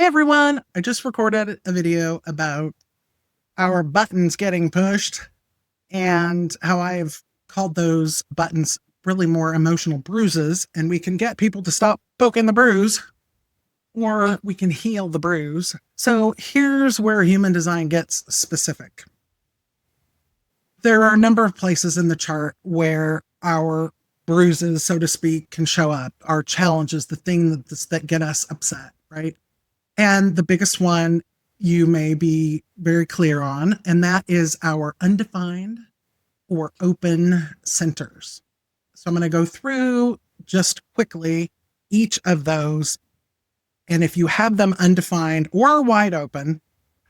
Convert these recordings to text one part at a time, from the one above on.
everyone, I just recorded a video about our buttons getting pushed and how I've called those buttons really more emotional bruises, and we can get people to stop poking the bruise or we can heal the bruise. So here's where human design gets specific. There are a number of places in the chart where our bruises, so to speak, can show up, our challenges, the thing that get us upset, right? And the biggest one you may be very clear on, and that is our undefined or open centers. So I'm going to go through just quickly each of those. And if you have them undefined or wide open,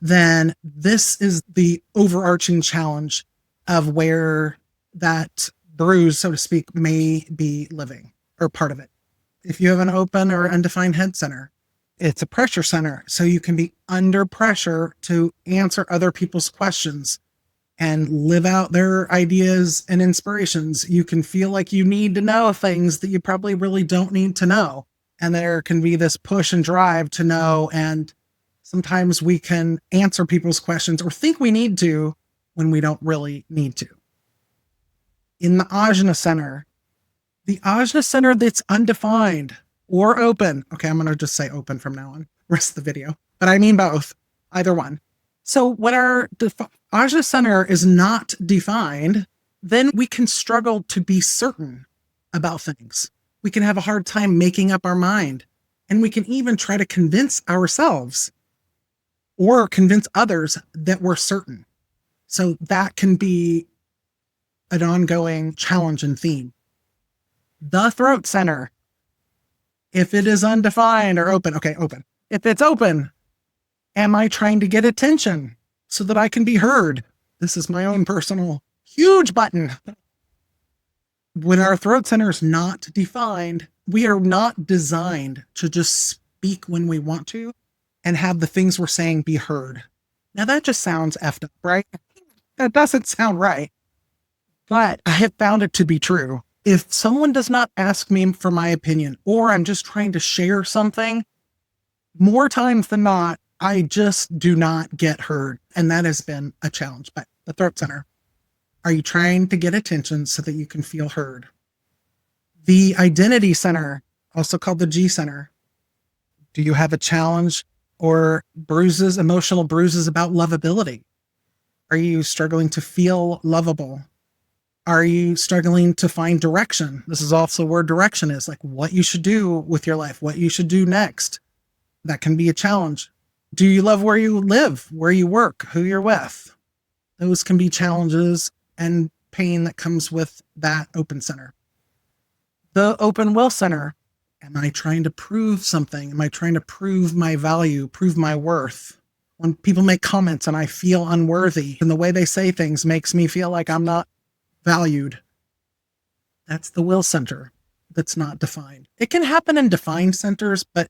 then this is the overarching challenge of where that bruise, so to speak, may be living, or part of it. If you have an open or undefined head center, it's a pressure center. So you can be under pressure to answer other people's questions and live out their ideas and inspirations. You can feel like you need to know things that you probably really don't need to know. And there can be this push and drive to know. And sometimes we can answer people's questions or think we need to when we don't really need to. In the ajna center that's undefined or open. Okay, I'm going to just say open from now on, rest of the video, but I mean both, either one. So when our ajna center is not defined, then we can struggle to be certain about things. We can have a hard time making up our mind, and we can even try to convince ourselves or convince others that we're certain. So that can be an ongoing challenge and theme. The throat center, if it is undefined or open, okay, open. If it's open, am I trying to get attention so that I can be heard? This is my own personal huge button. When our throat center is not defined, we are not designed to just speak when we want to and have the things we're saying be heard. Now that just sounds effed up, right? That doesn't sound right. But I have found it to be true. If someone does not ask me for my opinion, or I'm just trying to share something, more times than not, I just do not get heard. And that has been a challenge. But the throat center, are you trying to get attention so that you can feel heard? The identity center, also called the G center. Do you have a challenge or bruises, emotional bruises about lovability? Are you struggling to feel lovable? Are you struggling to find direction? This is also where direction is, like what you should do with your life, what you should do next. That can be a challenge. Do you love where you live, where you work, who you're with? Those can be challenges and pain that comes with that open center. The open will center. Am I trying to prove something? Am I trying to prove my value, prove my worth? When people make comments and I feel unworthy, and the way they say things makes me feel like I'm not valued. That's the will center that's not defined. It can happen in defined centers, but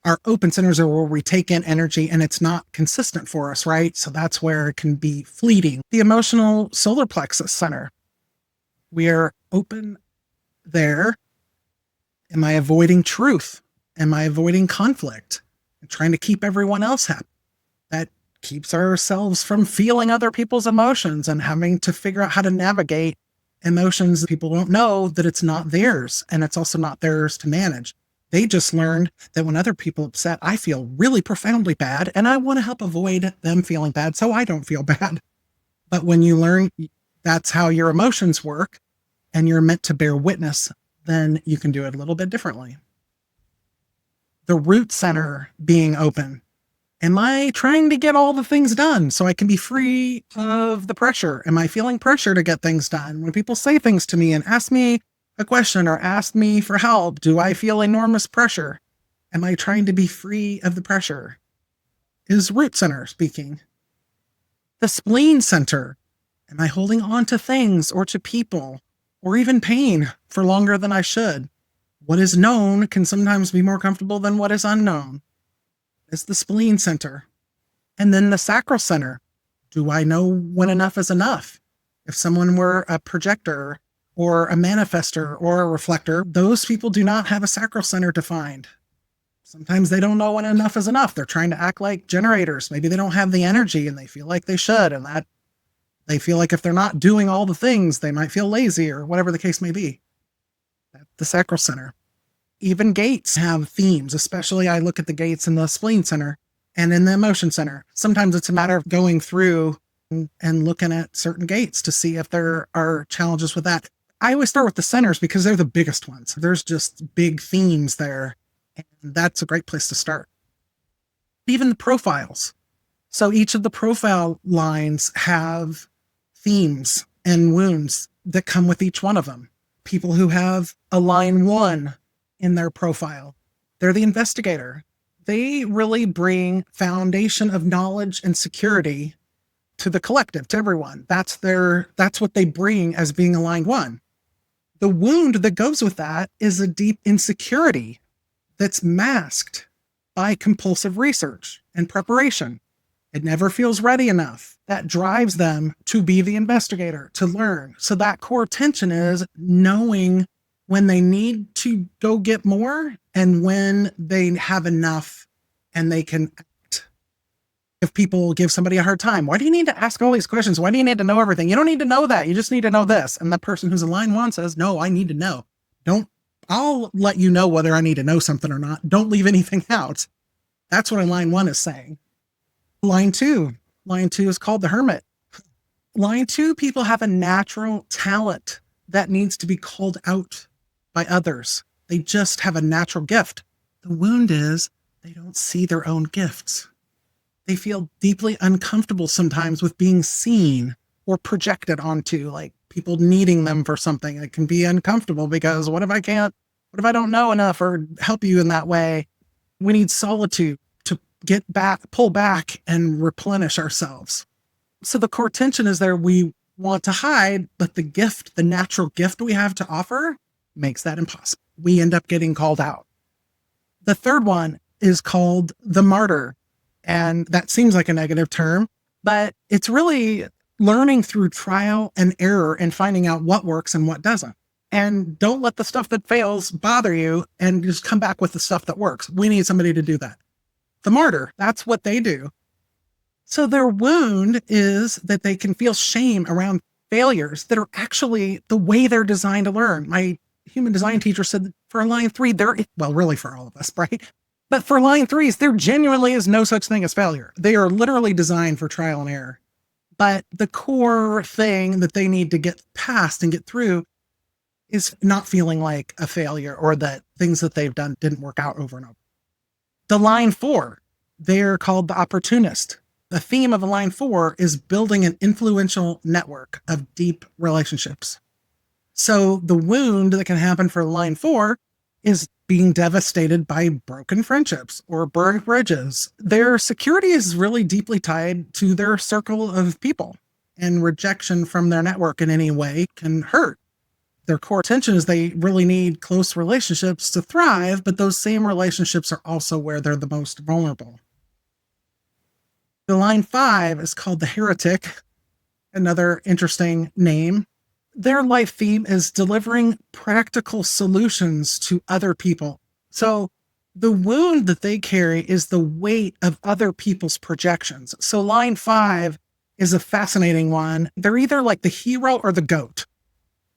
our open centers are where we take in energy and it's not consistent for us, right? So that's where it can be fleeting. The emotional solar plexus center. We are open there. Am I avoiding truth? Am I avoiding conflict? I'm trying to keep everyone else happy. That keeps ourselves from feeling other people's emotions and having to figure out how to navigate emotions. People don't know that it's not theirs, and it's also not theirs to manage. They just learned that when other people are upset, I feel really profoundly bad, and I want to help avoid them feeling bad so I don't feel bad. But when you learn that's how your emotions work and you're meant to bear witness, then you can do it a little bit differently. The root center being open. Am I trying to get all the things done so I can be free of the pressure? Am I feeling pressure to get things done? When people say things to me and ask me a question or ask me for help, do I feel enormous pressure? Am I trying to be free of the pressure? Is root center speaking. The spleen center. Am I holding on to things or to people or even pain for longer than I should? What is known can sometimes be more comfortable than what is unknown. Is the spleen center. And then the sacral center. Do I know when enough is enough? If someone were a projector or a manifester or a reflector, those people do not have a sacral center defined. Sometimes they don't know when enough is enough. They're trying to act like generators. Maybe they don't have the energy and they feel like they should. And that they feel like if they're not doing all the things, they might feel lazy or whatever the case may be. The sacral center. Even gates have themes, especially I look at the gates in the spleen center and in the emotion center. Sometimes it's a matter of going through and looking at certain gates to see if there are challenges with that. I always start with the centers because they're the biggest ones. There's just big themes there, and that's a great place to start. Even the profiles. So each of the profile lines have themes and wounds that come with each one of them. People who have a line 1 in their profile, they're the investigator. They really bring foundation of knowledge and security to the collective, to everyone. That's what they bring as being a line 1. The wound that goes with that is a deep insecurity that's masked by compulsive research and preparation. It never feels ready enough. That drives them to be the investigator, to learn. So that core tension is knowing when they need to go get more and when they have enough and they can act. If people give somebody a hard time, why do you need to ask all these questions? Why do you need to know everything? You don't need to know that. You just need to know this. And the person who's in line 1 says, no, I need to know. I'll let you know whether I need to know something or not. Don't leave anything out. That's what a line 1 is saying. Line 2 is called the hermit. Line 2 people have a natural talent that needs to be called out by others. They just have a natural gift. The wound is they don't see their own gifts. They feel deeply uncomfortable sometimes with being seen or projected onto, like people needing them for something. It can be uncomfortable because what if I don't know enough or help you in that way? We need solitude to pull back and replenish ourselves. So the core tension is there. We want to hide, but the natural gift we have to offer makes that impossible. We end up getting called out. The third one is called the martyr. And that seems like a negative term, but it's really learning through trial and error and finding out what works and what doesn't. And don't let the stuff that fails bother you and just come back with the stuff that works. We need somebody to do that. The martyr, that's what they do. So their wound is that they can feel shame around failures that are actually the way they're designed to learn. My human design teacher said for line 3, really for all of us, right? But for line 3s, there genuinely is no such thing as failure. They are literally designed for trial and error. But the core thing that they need to get past and get through is not feeling like a failure or that things that they've done didn't work out over and over. The line 4, they're called the opportunist. The theme of a line 4 is building an influential network of deep relationships. So the wound that can happen for line 4 is being devastated by broken friendships or burned bridges. Their security is really deeply tied to their circle of people, and rejection from their network in any way can hurt. Their core tension is they really need close relationships to thrive, but those same relationships are also where they're the most vulnerable. The line 5 is called the heretic, another interesting name. Their life theme is delivering practical solutions to other people. So the wound that they carry is the weight of other people's projections. So line 5 is a fascinating one. They're either like the hero or the goat.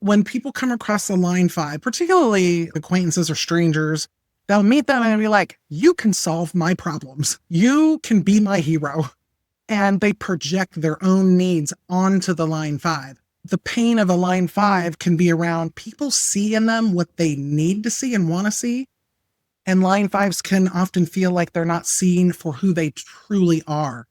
When people come across the line 5, particularly acquaintances or strangers, they'll meet them and be like, you can solve my problems. You can be my hero. And they project their own needs onto the line 5. The pain of a line 5 can be around people see in them what they need to see and want to see. And line 5s can often feel like they're not seen for who they truly are.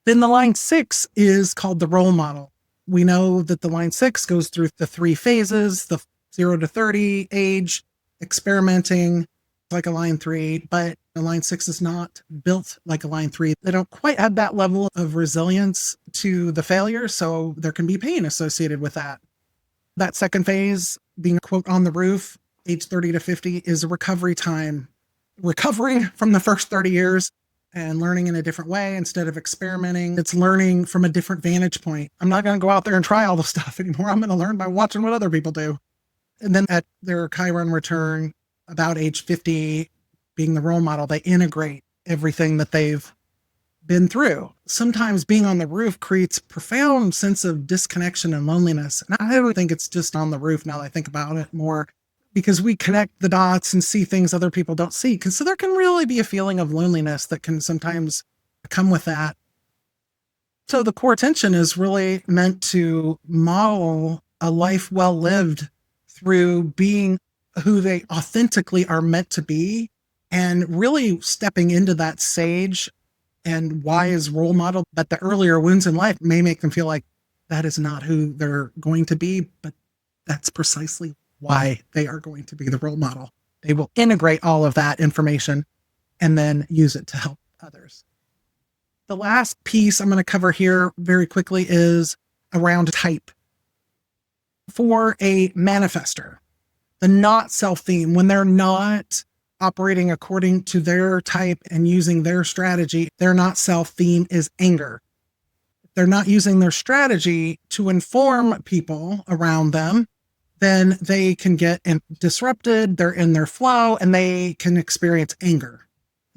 Then the line 6 is called the role model. We know that the line 6 goes through the 3 phases, the 0 to 30 age, experimenting like a line 3, but a line 6 is not built like a line 3. They don't quite have that level of resilience to the failure, so there can be pain associated with that. That second phase, being quote on the roof, age 30 to 50, is a recovery time. Recovering from the first 30 years and learning in a different way instead of experimenting. It's learning from a different vantage point. I'm not going to go out there and try all the stuff anymore. I'm going to learn by watching what other people do. And then at their Chiron return, about age 50, being the role model, they integrate everything that they've been through. Sometimes being on the roof creates profound sense of disconnection and loneliness. And I don't think it's just on the roof now that I think about it more, because we connect the dots and see things other people don't see. Because so there can really be a feeling of loneliness that can sometimes come with that. So the core tension is really meant to model a life well lived through being who they authentically are meant to be, and really stepping into that sage and wise role model. But the earlier wounds in life may make them feel like that is not who they're going to be, but that's precisely why they are going to be the role model. They will integrate all of that information and then use it to help others. The last piece I'm going to cover here very quickly is around type. For a manifester, the not self theme, when they're not operating according to their type and using their strategy, their not self theme is anger. They're not using their strategy to inform people around them, then they can get disrupted, they're in their flow, and they can experience anger.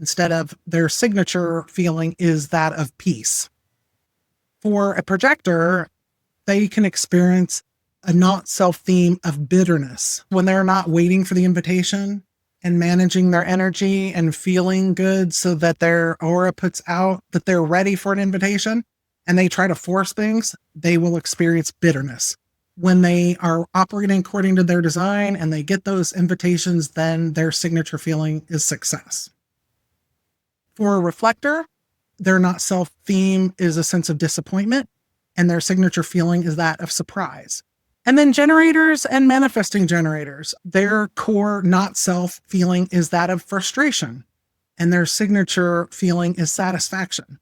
Instead of their signature feeling is that of peace. For a projector, they can experience a not self theme of bitterness when they're not waiting for the invitation and managing their energy and feeling good so that their aura puts out that they're ready for an invitation and they try to force things, they will experience bitterness. When they are operating according to their design and they get those invitations, then their signature feeling is success. For a reflector, their not self theme is a sense of disappointment, and their signature feeling is that of surprise. And then generators and manifesting generators, their core not self feeling is that of frustration, and their signature feeling is satisfaction.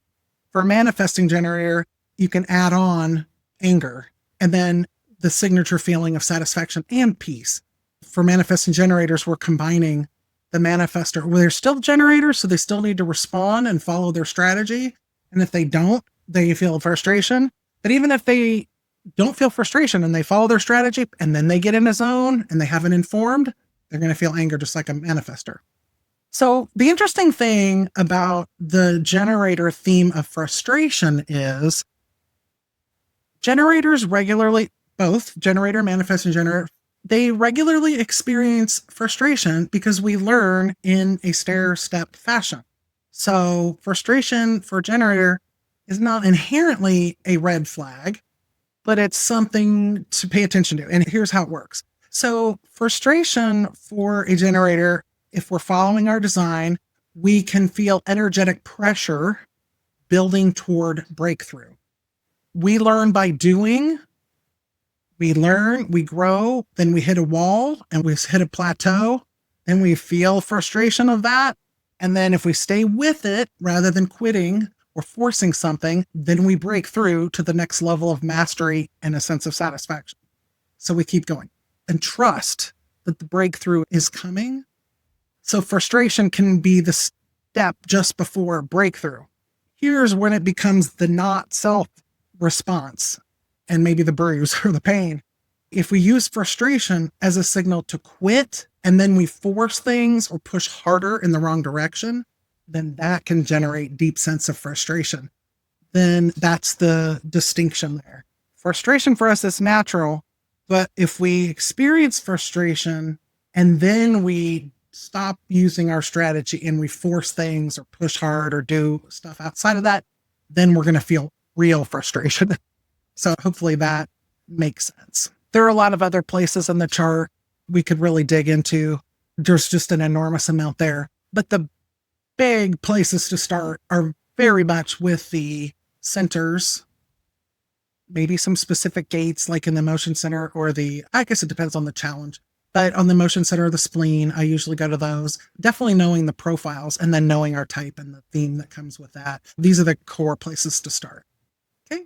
For a manifesting generator, you can add on anger, and then the signature feeling of satisfaction and peace. For manifesting generators, we're combining the manifester. Well, they're still generators, so they still need to respond and follow their strategy. And if they don't, they feel frustration. But even if they don't feel frustration and they follow their strategy and then they get in a zone and they haven't informed, they're going to feel anger just like a manifester. So the interesting thing about the generator theme of frustration is generators regularly, both generator, manifesting generator, they regularly experience frustration because we learn in a stair-step fashion. So frustration for a generator is not inherently a red flag, but it's something to pay attention to. And here's how it works. So frustration for a generator, if we're following our design, we can feel energetic pressure building toward breakthrough. We learn by doing. We learn, we grow, then we hit a wall and we hit a plateau, and we feel frustration of that. And then if we stay with it rather than quitting or forcing something, then we break through to the next level of mastery and a sense of satisfaction. So we keep going and trust that the breakthrough is coming. So frustration can be the step just before breakthrough. Here's when it becomes the not self response and maybe the bruise or the pain. If we use frustration as a signal to quit and then we force things or push harder in the wrong direction, then that can generate deep sense of frustration. Then that's the distinction there. Frustration for us is natural, but if we experience frustration and then we stop using our strategy and we force things or push hard or do stuff outside of that, then we're going to feel real frustration. So hopefully that makes sense. There are a lot of other places in the chart we could really dig into. There's just an enormous amount there. But the big places to start are very much with the centers, maybe some specific gates like in the emotion center or I guess it depends on the challenge. But on the emotion center or the spleen, I usually go to those. Definitely knowing the profiles and then knowing our type and the theme that comes with that. These are the core places to start. Okay.